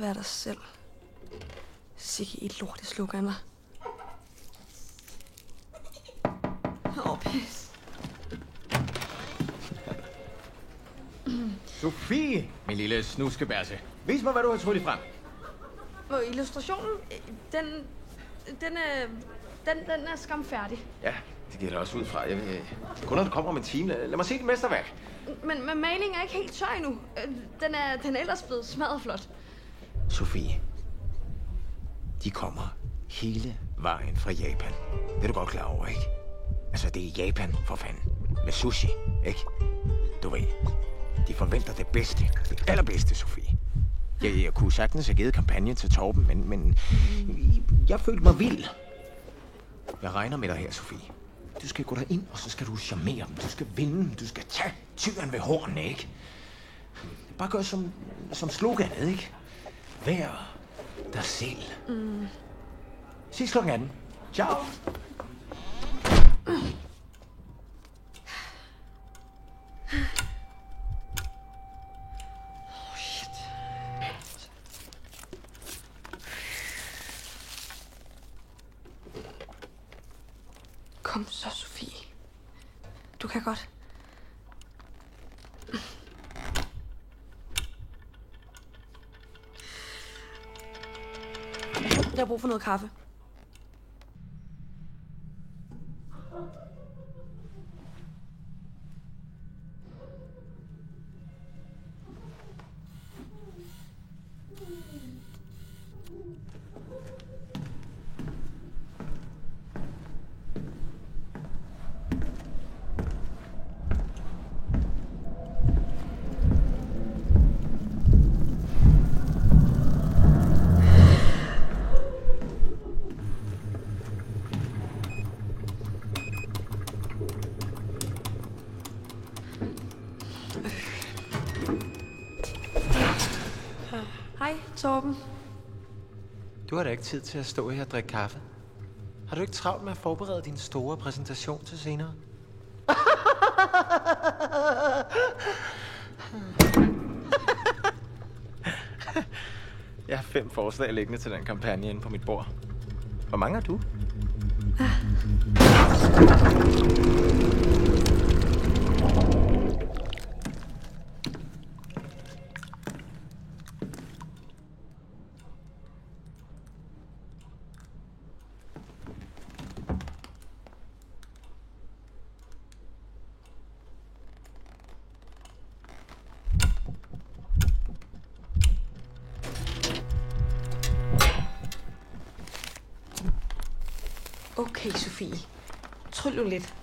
være dig selv. Sikke et lortet slogan, var. Pis. Sofie, min lille snuskebærse. Vis mig, hvad du har tryllet frem. Og illustrationen, den er skam færdig. Ja, det giver det også ud fra. Jeg vil kun når du kommer om en time. Lad mig se dit mesterværk. Men malingen er ikke helt tør endnu. Den er ellers blevet smadret flot. Sofie, de kommer hele vejen fra Japan. Det er du godt klar over, ikke? Altså, det er Japan, for fanden. Med sushi, ikke? Du ved, de forventer det bedste. Det allerbedste, Sofie. Jeg kunne sagtens have givet kampagnen til Torben, men jeg følte mig vild. Jeg regner med dig her, Sofie. Du skal gå derind, og så skal du charmere dem. Du skal vinde dem. Du skal tage tyren ved hornene, ikke? Bare gør som sloganet, ikke? Vær dig selv. Ses klokken 18. Ciao. Kom så, Sofie. Du kan godt. Jeg har brug for noget kaffe. Hej, Torben. Du har da ikke tid til at stå her og drikke kaffe. Har du ikke travlt med at forberede din store præsentation til senere? Jeg har 5 forslag liggende til den kampagne inde på mit bord. Hvor mange har du? Okay, Sofie. Tryl nu lidt.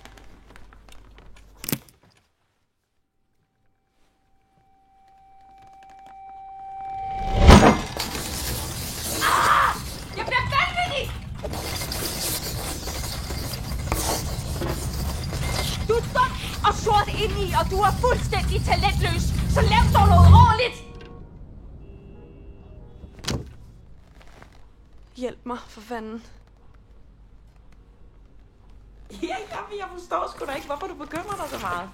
Jeg bliver vanvittig! Du er dum og sort indeni, og du er fuldstændig talentløs. Så lav dog noget ordentligt! Hjælp mig, for fanden. Ja, jeg forstår sgu da ikke, hvorfor du bekymrer dig så meget.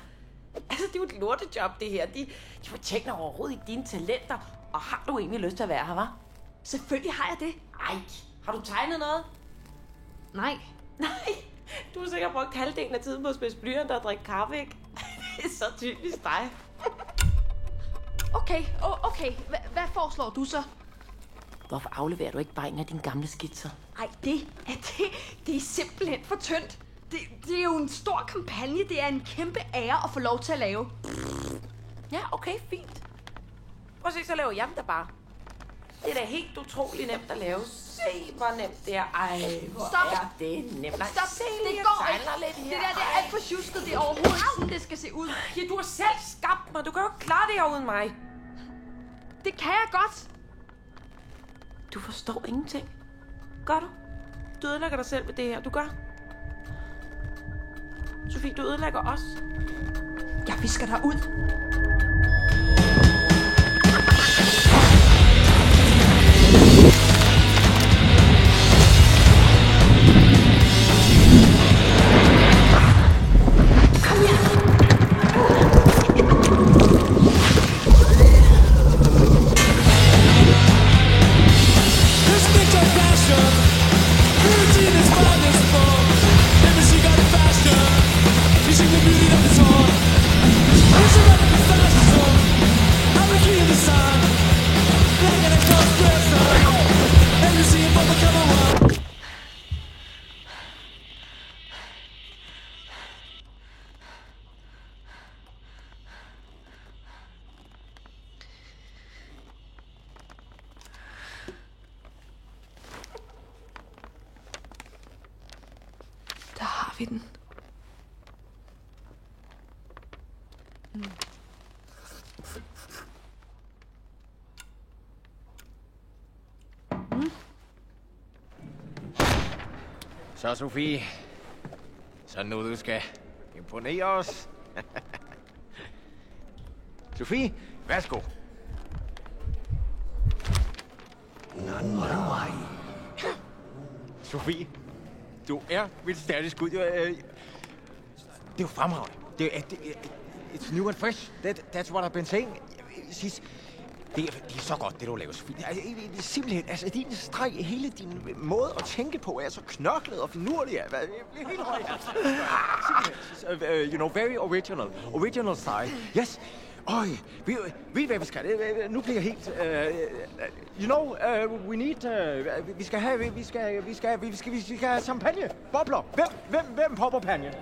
Altså, det er jo et lortejob, det her. De fortjener overhovedet ikke dine talenter. Og har du egentlig lyst til at være her, hva'? Selvfølgelig har jeg det. Ej, har du tegnet noget? Nej. Nej, du har sikkert brugt halvdelen af tiden på at spise blyant og drikke kaffe, ikke? Det er så typisk dig. Okay. Hvad foreslår du så? Hvorfor afleverer du ikke bare en af dine gamle skitser? Ej, det er simpelthen for tyndt. Det er jo en stor kampagne. Det er en kæmpe ære at få lov til at lave. Ja, okay, fint. Prøv at se, så laver jeg dem da bare. Det er da helt utroligt nemt at lave. Se, hvor nemt det er. Ej, hvor Stop. er det nemt. Nej, Stop, se, det jeg går tegner ikke. lidt Det her. der, det er alt for sjusket. Det er overhovedet ikke sådan, det skal se ud. Ja, du har selv skabt mig. Du kan jo ikke klare det her uden mig. Det kan jeg godt. Du forstår ingenting. Gør du? Du ødelægger dig selv ved det her. Du gør. Sofie, du ødelægger os. Jeg visker dig ud. tager vi den. Så, Sofie. Så nu du skal imponere os. Sofie, værsgo. Nej. Sofie, du er mit stærke skud. Det er jo fremragende. It's new and fresh. That's what I've been saying. Sis, det er så godt, det du laver, Sofie. Det er simpelthen, altså din streg, hele din måde at tænke på er så knoklet og finurlig. Det er helt højt. Simpelthen, you know, very original. Original style. Yes. Øj, ved hvad vi skal? Nu bliver jeg helt... you know, we need... vi skal have champagne. Bobler. Hvem popper panje?